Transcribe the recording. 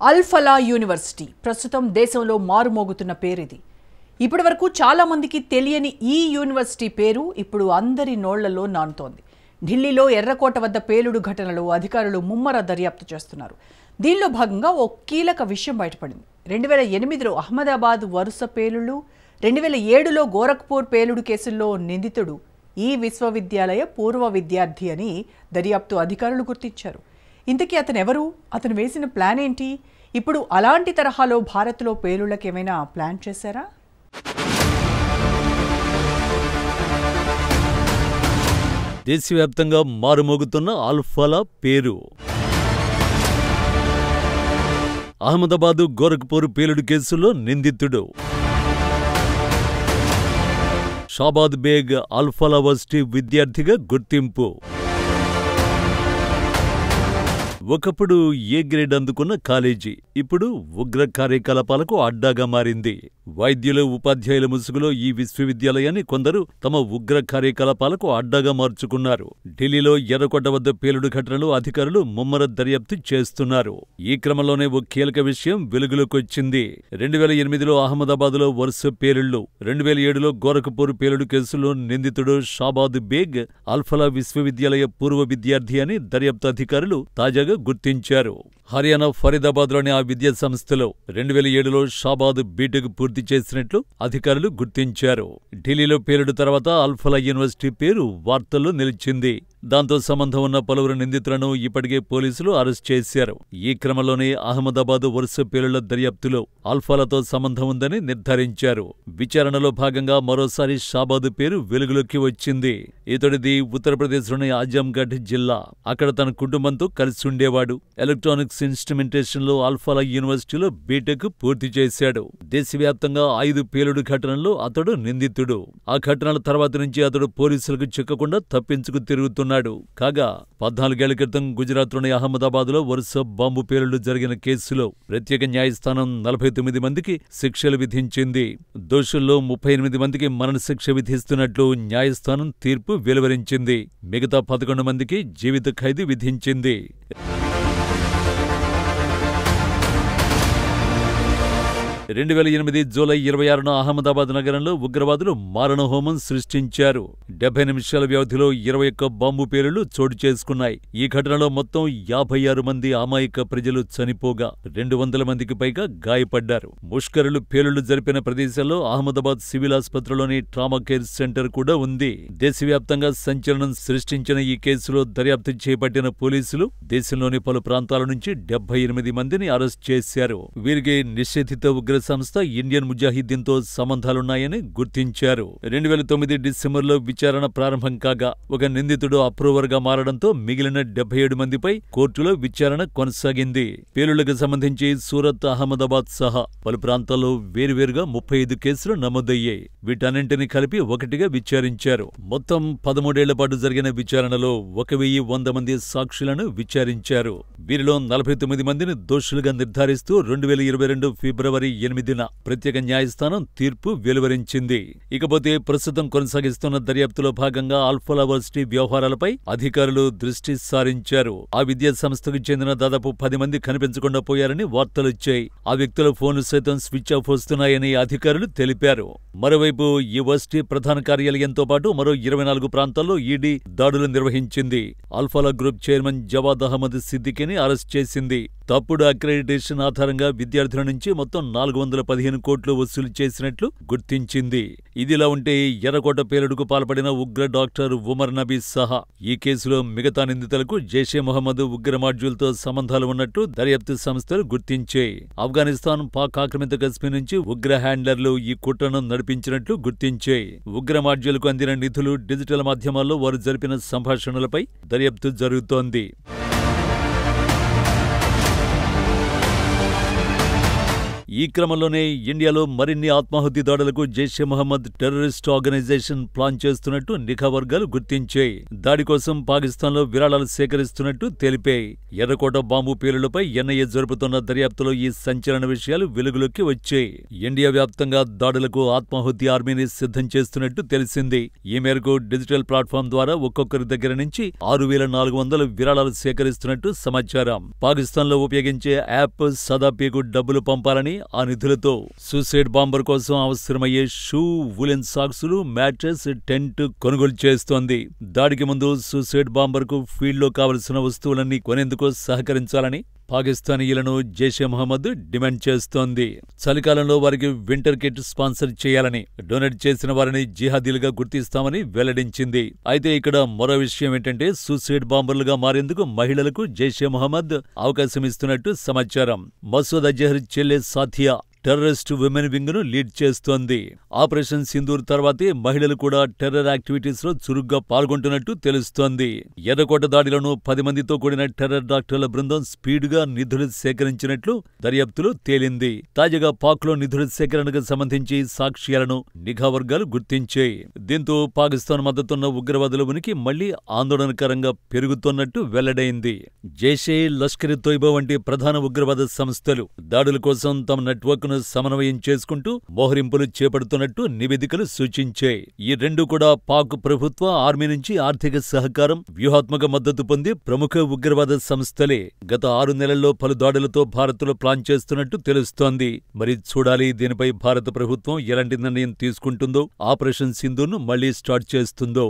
అల్-ఫలా university ప్రస్తుతం దేశంలో మారుమోగుతున్న పేరిది. ఇప్పటివరకు చాలా మందికి తెలియని ఈ యూనివర్సిటీ పేరు ఇప్పుడు అందరి నోళ్లలో నానుతోంది. ఢిల్లీలో ఎర్రకోట వద్ద పేలుడు ఘటనలో అధికారులు ముమ్మర దర్యాప్తు చేస్తున్నారు. దీనిలో భాగంగా ఓ కీలక విషయం బయటపడింది. 2008లో అహ్మదాబాద్ వరుస పేలుళ్లు, 2007లో గోరఖ్పూర్ పేలుడు కేసుల్లో నిందితుడు ఈ విశ్వవిద్యాలయ పూర్వ విద్యార్థి అని దర్యాప్తు అధికారులు గుర్తించారు. ఇంతకీ అతను ఎవరు? అతను వేసిన ప్లాన్ ఏంటి? ఇప్పుడు అలాంటి తరహాలో భారత్లో పేలుళ్లకు ఏమైనా ప్లాన్ చేశారా? దేశవ్యాప్తంగా మారుమోగుతున్న అల్-ఫలా పేరు. అహ్మదాబాద్ గోరఖ్పూర్ పేలుడు కేసులో నిందితుడు. షాబాద్ బేగ్ అల్-ఫలా వర్సిటీ విద్యార్థిగా గుర్తింపు. ఒకప్పుడు ఏ గ్రేడ్ అందుకున్న కాలేజీ ఇప్పుడు ఉగ్ర కార్యకలాపాలకు అడ్డాగా మారింది. వైద్యులు, ఉపాధ్యాయుల ముసుగులో ఈ విశ్వవిద్యాలయాన్ని కొందరు తమ ఉగ్ర కార్యకలాపాలకు అడ్డాగా మార్చుకున్నారు. ఢిల్లీలో ఎర్రకోట వద్ద పేలుడు ఘటనలు అధికారులు ముమ్మర దర్యాప్తు చేస్తున్నారు. ఈ క్రమంలోనే ఓ కీలక విషయం వెలుగులోకొచ్చింది. 2008లో అహ్మదాబాద్లో వరుస పేలుళ్లు, 2007లో గోరఖ్పూర్ పేలుడు కేసులో నిందితుడు షాబాద్ బేగ్ అల్-ఫలా విశ్వవిద్యాలయ పూర్వ విద్యార్థి అని దర్యాప్తు అధికారులు తాజాగా గుర్తించారు. హర్యానా ఫరీదాబాద్లోని ఆ విద్యా సంస్థలో 2007లో షాబాద్ బీటెక్ పూర్తి చేసినట్లు అధికారులు గుర్తించారు. ఢిల్లీలో పేలుడు తర్వాత అల్-ఫలా యూనివర్సిటీ పేరు వార్తల్లో నిలిచింది. దాంతో సంబంధం ఉన్న పలువురు నిందితులను ఇప్పటికే పోలీసులు అరెస్ట్ చేశారు. ఈ క్రమంలోనే అహ్మదాబాద్ వరుస పేలుళ్ల దర్యాప్తులో అల్-ఫలాతో సంబంధం ఉందని నిర్ధారించారు. విచారణలో భాగంగా మరోసారి షాబాద్ పేరు వెలుగులోకి వచ్చింది. ఇతడిది ఉత్తరప్రదేశ్లోని ఆజంగఢ్ జిల్లా. అక్కడ తన కుటుంబంతో కలిసి ఉండేవాడు. ఎలక్ట్రానిక్స్ ఇన్స్ట్రుమెంటేషన్ లో అల్-ఫలా యూనివర్సిటీలో బీటెక్ పూర్తి చేశాడు. దేశవ్యాప్తంగా 5 పేలుడు ఘటనల్లో అతడు నిందితుడు. ఆ ఘటనల తర్వాత నుంచి అతడు పోలీసులకు చిక్కకుండా తప్పించుకు తిరుగుతున్నాడు. కాగా 14 ఏళ్ల క్రితం గుజరాత్లోని అహ్మదాబాద్లో వరుస బాంబు పేలుళ్లు జరిగిన కేసులో ప్రత్యేక న్యాయస్థానం 49 మందికి శిక్షలు విధించింది. దోషుల్లో 38 మందికి మరణశిక్ష విధిస్తున్నట్లు న్యాయస్థానం తీర్పు వెలువరించింది. మిగతా 11 మందికి జీవిత ఖైదు విధించింది. 2008 జూలై 26న అహ్మదాబాద్ నగరంలో ఉగ్రవాదులు మారణహోమం సృష్టించారు. 70 నిమిషాల వ్యవధిలో 21 బాంబు పేలుళ్లు చోటు చేసుకున్నాయి. ఈ ఘటనలో మొత్తం 56 మంది అమాయక ప్రజలు చనిపోగా 200 మందికి పైగా గాయపడ్డారు. ముష్కరులు పేలుళ్లు జరిపిన ప్రదేశాల్లో అహ్మదాబాద్ సివిల్ ఆసుపత్రిలోని ట్రామా కేర్ సెంటర్ కూడా ఉంది. దేశవ్యాప్తంగా సంచలనం సృష్టించిన ఈ కేసులో దర్యాప్తు చేపట్టిన పోలీసులు దేశంలోని పలు ప్రాంతాల నుంచి 78 మందిని అరెస్ట్ చేశారు. వీరికి నిషేధిత ఉగ్ర సంస్థ ఇండియన్ ముజాహిద్దీన్తో సంబంధాలున్నాయని గుర్తించారు. 2009 డిసెంబర్లో విచారణ ప్రారంభం కాగా ఒక నిందితుడు అప్రూవర్గా మారడంతో మిగిలిన 77 మందిపై కోర్టులో విచారణ కొనసాగింది. పేలుళ్లకు సంబంధించి సూరత్, అహ్మదాబాద్ సహా పలు ప్రాంతాల్లో వేరువేరుగా 35 కేసులు నమోదయ్యాయి. వీటన్నింటినీ కలిపి ఒకటిగా విచారించారు. మొత్తం 13 ఏళ్ల పాటు జరిగిన విచారణలో 1100 మంది సాక్షులను విచారించారు. వీరిలో 49 మందిని దోషులుగా నిర్ధారిస్తూ 2022 ఫిబ్రవరి 8న ప్రత్యేక న్యాయస్థానం తీర్పు వెలువరించింది. ఇకపోతే ప్రస్తుతం కొనసాగిస్తున్న దర్యాప్తులో భాగంగా అల్-ఫలా వర్సిటీ వ్యవహారాలపై అధికారులు దృష్టి సారించారు. ఆ విద్యా సంస్థకు చెందిన దాదాపు 10 మంది కనిపించకుండా పోయారని వార్తలొచ్చాయి. ఆ వ్యక్తుల ఫోన్లు సైతం స్విచ్ ఆఫ్ వస్తున్నాయని అధికారులు తెలిపారు. మరోవైపు ఈ వర్సిటీ ప్రధాన కార్యాలయంతో పాటు మరో 24 ప్రాంతాల్లో ఈడీ దాడులు నిర్వహించింది. అల్-ఫలా గ్రూప్ చైర్మన్ జవాద్ అహ్మద్ సిద్దికీని అరెస్ట్ చేసింది. తప్పుడు అక్రెడిటేషన్ ఆధారంగా విద్యార్థుల నుంచి మొత్తం 415 కోట్లు వసూలు చేసినట్లు గుర్తించింది. ఇదిలా ఉంటే ఎర్రకోట పేలుడుకు పాల్పడిన ఉగ్ర డాక్టర్ ఉమర్ నబీ సహా ఈ కేసులో మిగతా నిందితులకు జైషే మొహమ్మద్ ఉగ్ర మాడ్యూల్తో సంబంధాలు ఉన్నట్టు దర్యాప్తు సంస్థలు గుర్తించాయి. ఆఫ్ఘనిస్తాన్, పాక్ ఆక్రమిత కశ్మీర్ నుంచి ఉగ్ర హ్యాండ్లర్లు ఈ కుట్రను నడిపించినట్లు గుర్తించాయి. ఉగ్ర మాడ్యూల్కు అందిన నిధులు, డిజిటల్ మాధ్యమాల్లో వారు జరిపిన సంభాషణలపై దర్యాప్తు జరుగుతోంది. ఈ క్రమంలోనే ఇండియాలో మరిన్ని ఆత్మాహుతి దాడులకు Jaishe Mohammed terrorist organisation plan చేస్తున్నట్టు నిఘా వర్గాలు గుర్తించాయి. దాడి కోసం పాకిస్తాన్లో విరాళాలు సేకరిస్తున్నట్టు తెలిపాయి. ఎర్రకోట బాంబు పేలులపై ఎన్ఐఏ జరుపుతున్న దర్యాప్తులో ఈ సంచలన విషయాలు వెలుగులోకి వచ్చాయి. ఇండియా వ్యాప్తంగా దాడులకు ఆత్మాహుతి ఆర్మీని సిద్ధం చేస్తున్నట్టు తెలిసింది. ఈ మేరకు డిజిటల్ ప్లాట్ఫామ్ ద్వారా ఒక్కొక్కరి దగ్గర నుంచి 6400 విరాళాలు సేకరిస్తున్నట్టు సమాచారం. పాకిస్తాన్లో ఉపయోగించే యాప్ సదాపీకు డబ్బులు పంపాలని, ఆ నిధులతో సూసైడ్ బాంబర్ కోసం అవసరమయ్యే షూ, వూలెన్ సాక్సులు, మ్యాట్రెస్, టెంట్ కొనుగోలు చేస్తోంది. దాడికి ముందు సూసైడ్ బాంబర్ కు ఫీల్డ్ లో కావలసిన వస్తువులన్నీ కొనేందుకు సహకరించాలని పాకిస్తానీయులను జైషే మహమ్మద్ డిమాండ్ చేస్తోంది. చలికాలంలో వారికి వింటర్ కిట్ స్పాన్సర్ చేయాలని, డొనేట్ చేసిన వారిని జిహాదీలుగా గుర్తిస్తామని వెల్లడించింది. అయితే ఇక్కడ మరో విషయం ఏంటంటే, సూసైడ్ బాంబర్లుగా మారేందుకు మహిళలకు జైషే మహమ్మద్ అవకాశం ఇస్తున్నట్టు సమాచారం. మసూద్ అజహర్ చెల్లె సాథియా టెర్రరిస్ట్ విమెన్ వింగ్ ను లీడ్ చేస్తోంది. ఆపరేషన్ సింధూర్ తర్వాతే మహిళలు కూడా టెర్రర్ యాక్టివిటీస్ లో చురుగ్గా పాల్గొంటున్నట్టు తెలుస్తోంది. ఎర్రకోట దాడిలోనూ 10 మందితో కూడిన టెర్రర్ డాక్టర్ల బృందం స్పీడ్గా నిధులు సేకరించినట్లు దర్యాప్తులో తేలింది. తాజాగా పాక్ లో నిధుల సేకరణకు సంబంధించి సాక్ష్యాలను నిఘా వర్గాలు గుర్తించాయి. దీంతో పాకిస్తాన్ మద్దతున్న ఉగ్రవాదుల ఉనికి మళ్లీ ఆందోళనకరంగా పెరుగుతున్నట్టు వెల్లడైంది. జైషే, లష్కర్-ఇ-తోయిబా వంటి ప్రధాన ఉగ్రవాద సంస్థలు దాడుల కోసం తమ నెట్వర్క్ సమన్వయం చేసుకుంటూ మోహరింపులు చేపడుతున్నట్టు నివేదికలు సూచించాయి. ఈ రెండు కూడా పాక్ ప్రభుత్వ, ఆర్మీ నుంచి ఆర్థిక సహకారం, వ్యూహాత్మక మద్దతు పొంది ప్రముఖ ఉగ్రవాద సంస్థలే. గత 6 నెలల్లో పలు దాడులతో భారత్లో ప్లాన్ చేస్తున్నట్టు తెలుస్తోంది. మరి చూడాలి దీనిపై భారత ప్రభుత్వం ఎలాంటి నిర్ణయం తీసుకుంటుందో, ఆపరేషన్ సింధూర్ను మళ్లీ స్టార్ట్ చేస్తుందో.